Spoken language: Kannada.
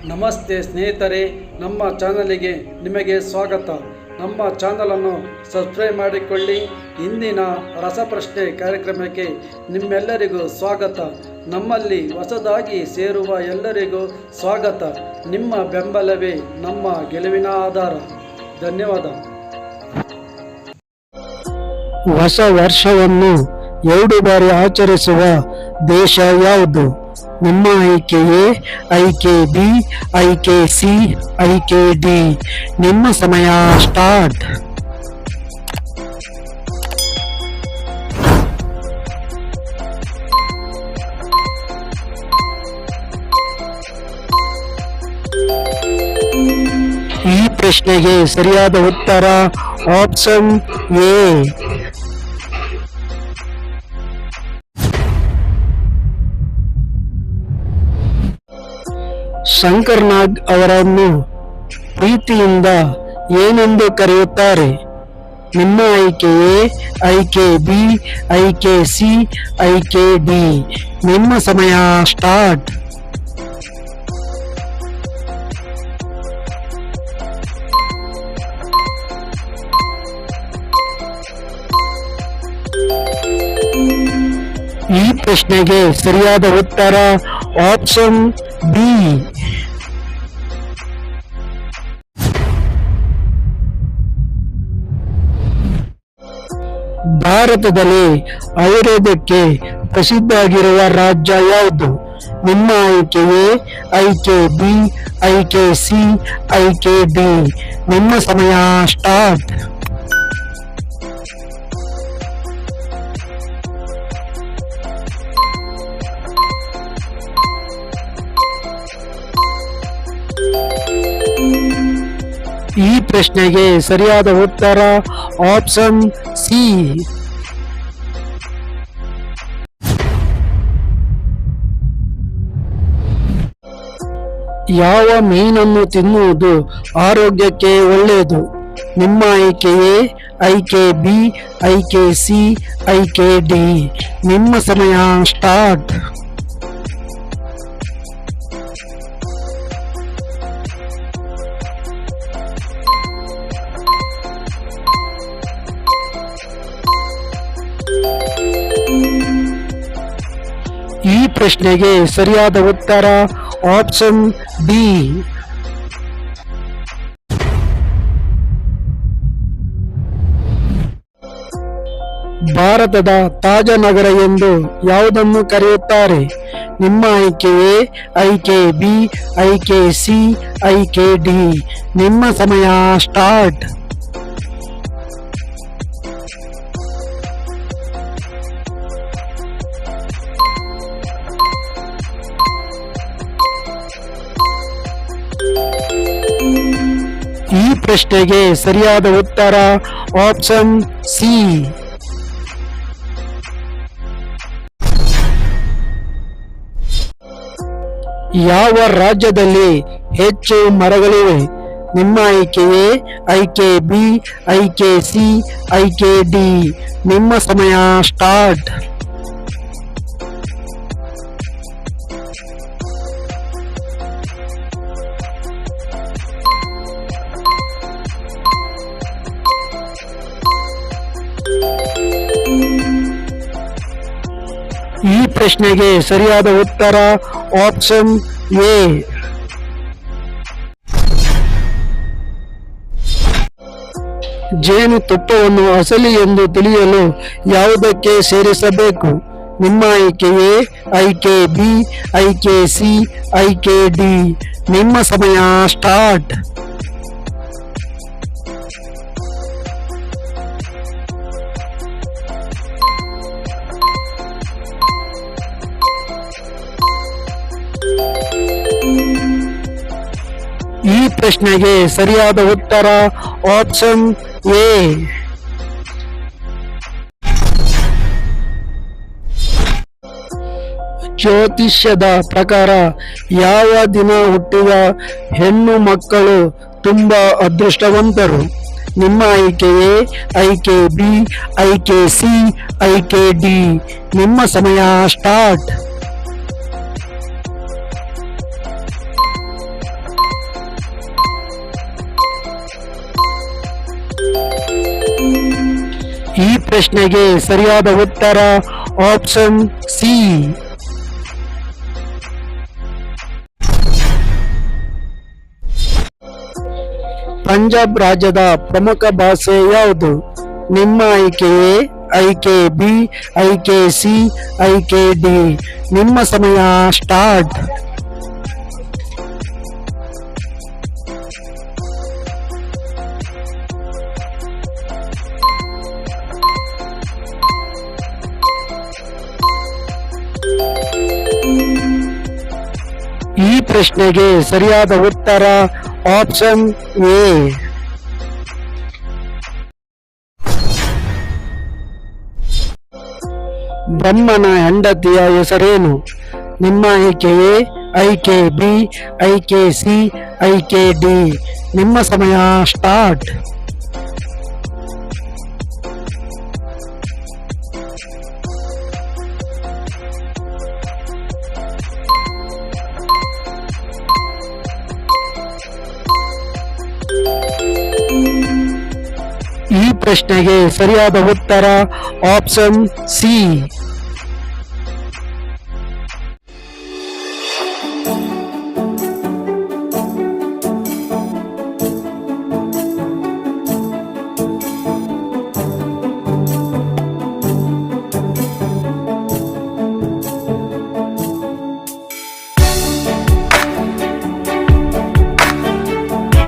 ನಮಸ್ತೆ ಸ್ನೇಹಿತರೆ, ನಮ್ಮ ಚಾನಲಿಗೆ ನಿಮಗೆ ಸ್ವಾಗತ. ನಮ್ಮ ಚಾನಲನ್ನು ಸಬ್ಸ್ಕ್ರೈಬ್ ಮಾಡಿಕೊಳ್ಳಿ. ಇಂದಿನ ರಸಪ್ರಶ್ನೆ ಕಾರ್ಯಕ್ರಮಕ್ಕೆ ನಿಮ್ಮೆಲ್ಲರಿಗೂ ಸ್ವಾಗತ. ನಮ್ಮಲ್ಲಿ ಹೊಸದಾಗಿ ಸೇರುವ ಎಲ್ಲರಿಗೂ ಸ್ವಾಗತ. ನಿಮ್ಮ ಬೆಂಬಲವೇ ನಮ್ಮ ಗೆಲುವಿನ ಆಧಾರ. ಧನ್ಯವಾದ. ಹೊಸ ವರ್ಷವನ್ನು 2 ಬಾರಿ ಆಚರಿಸುವ ದೇಶ ಯಾವುದು? ನಿಮ್ಮ ಆಯ್ಕೆ ಎ, ಆಯ್ಕೆ ಬಿ, ಆಯ್ಕೆ ಸಿ, ಆಯ್ಕೆ ಡಿ. ನಿಮ್ಮ ಸಮಯ ಸ್ಟಾರ್ಟ್. ಈ ಪ್ರಶ್ನೆಗೆ ಸರಿಯಾದ ಉತ್ತರ ಆಪ್ಷನ್ ಎ. ಶಂಕರ್ ನಾಗ್ ಅವರನ್ನು ಪ್ರೀತಿಯಿಂದ ಏನೆಂದು ಕರೆಯುತ್ತಾರೆ? ನಿಮ್ಮ ಆಯ್ಕೆ ಎ, ಆಯ್ಕೆ ಬಿ, ಆಯ್ಕೆ ಸಿ, ಆಯ್ಕೆ ಡಿ. ನಿಮ್ಮ ಸಮಯ ಸ್ಟಾರ್ಟ್. ಈ ಪ್ರಶ್ನೆಗೆ ಸರಿಯಾದ ಉತ್ತರ ಆಪ್ಷನ್ ಬಿ. ಭಾರತದಲ್ಲಿ ಆಯುರ್ವೇದಕ್ಕೆ ಪ್ರಸಿದ್ಧವಾಗಿರುವ ರಾಜ್ಯ ಯಾವುದು? ನಿಮ್ಮ ಆಯ್ಕೆ ಎ, ಆಯ್ಕೆ ಬಿ, ಆಯ್ಕೆ ಸಿ, ಆಯ್ಕೆ ಡಿ. ನಿಮ್ಮ ಸಮಯ ಸ್ಟಾರ್ಟ್. ಈ ಪ್ರಶ್ನೆಗೆ ಸರಿಯಾದ ಉತ್ತರ ಆಪ್ಷನ್ ಸಿ. ಯಾವ ಮೀನನ್ನು ತಿನ್ನುವುದು ಆರೋಗ್ಯಕ್ಕೆ ಒಳ್ಳೆಯದು? ನಿಮ್ಮ ಆಯ್ಕೆ ಎ, ಆಯ್ಕೆ ಬಿ, ಆಯ್ಕೆ ಸಿ, ಆಯ್ಕೆ ಡಿ. ನಿಮ್ಮ ಸಮಯ ಸ್ಟಾರ್ಟ್. ಈ ಪ್ರಶ್ನೆಗೆ ಸರಿಯಾದ ಉತ್ತರ ಆಪ್ಷನ್ ಬಿ. ಭಾರತದ ತಾಜ ನಗರ ಎಂದು ಯಾವುದನ್ನು ಕರೆಯುತ್ತಾರೆ? ನಿಮ್ಮ ಆಯ್ಕೆ ಎ, ಆಯ್ಕೆ ಬಿ, ಆಯ್ಕೆ ಸಿ, ಆಯ್ಕೆ ಡಿ. ನಿಮ್ಮ ಸಮಯ ಸ್ಟಾರ್ಟ್. ಈ ಪ್ರಶ್ನೆಗೆ ಸರಿಯಾದ ಉತ್ತರ ಆಪ್ಷನ್ ಸಿ. ಯಾವ ರಾಜ್ಯದಲ್ಲಿ ಹೆಚ್ಚು ಮರಗಳಿವೆ? ನಿಮ್ಮ ಆಯ್ಕೆ ಎ, ಆಯ್ಕೆ ಬಿ, ಆಯ್ಕೆ ಸಿ, ಆಯ್ಕೆ ಡಿ. ನಿಮ್ಮ ಸಮಯ ಸ್ಟಾರ್ಟ್. ಈ ಪ್ರಶ್ನೆಗೆ ಸರಿಯಾದ ಉತ್ತರ ಆಪ್ಷನ್ ಎ. ಜೇನುತುಪ್ಪವನ್ನು ಅಸಲಿ ಎಂದು ತಿಳಿಯಲು ಯಾವುದಕ್ಕೆ ಸೇರಿಸಬೇಕು? ನಿಮ್ಮ ಆಯ್ಕೆ ಎ, ಆಯ್ಕೆ ಬಿ, ಆಯ್ಕೆ ಸಿ, ಆಯ್ಕೆ ಡಿ. ನಿಮ್ಮ ಸಮಯ ಸ್ಟಾರ್ಟ್. ಈ ಪ್ರಶ್ನೆಗೆ ಸರಿಯಾದ ಉತ್ತರ ಆಪ್ಷನ್ ಎ. ಜ್ಯೋತಿಷ್ಯದ ಪ್ರಕಾರ ಯಾವ ದಿನ ಹುಟ್ಟಿದ ಹೆಣ್ಣು ಮಕ್ಕಳು ತುಂಬಾ ಅದೃಷ್ಟವಂತರು? ನಿಮ್ಮ ಆಯ್ಕೆ ಎ, ಆಯ್ಕೆ ಬಿ, ಆಯ್ಕೆ ಸಿ, ಆಯ್ಕೆ ಡಿ. ನಿಮ್ಮ ಸಮಯ ಸ್ಟಾರ್ಟ್. ಪ್ರಶ್ನೆಗೆ ಸರಿಯಾದ ಉತ್ತರ ಆಪ್ಷನ್ ಸಿ. ಪಂಜಾಬ್ ರಾಜ್ಯದ ಪ್ರಮುಖ ಭಾಷೆ ಯಾವುದು? ನಿಮ್ಮ ಆಯ್ಕೆ ಎ, ಆಯ್ಕೆ ಬಿ, ಆಯ್ಕೆ ಸಿ, ಆಯ್ಕೆ ಡಿ. ನಿಮ್ಮ ಸಮಯ ಸ್ಟಾರ್ಟ್. ಈ ಪ್ರಶ್ನೆಗೆ ಸರಿಯಾದ ಉತ್ತರ ಆಪ್ಷನ್ ಎ. ಬ್ರಹ್ಮನ ಹೆಂಡತಿಯ ಹೆಸರೇನು? ನಿಮ್ಮ ಆಯ್ಕೆ ಎ, ಆಯ್ಕೆ ಬಿ, ಆಯ್ಕೆ ಸಿ, ಆಯ್ಕೆ ಡಿ. ನಿಮ್ಮ ಸಮಯ ಸ್ಟಾರ್ಟ್. ಈ ಪ್ರಶ್ನೆಗೆ ಸರಿಯಾದ ಉತ್ತರ ಆಪ್ಷನ್ ಸಿ.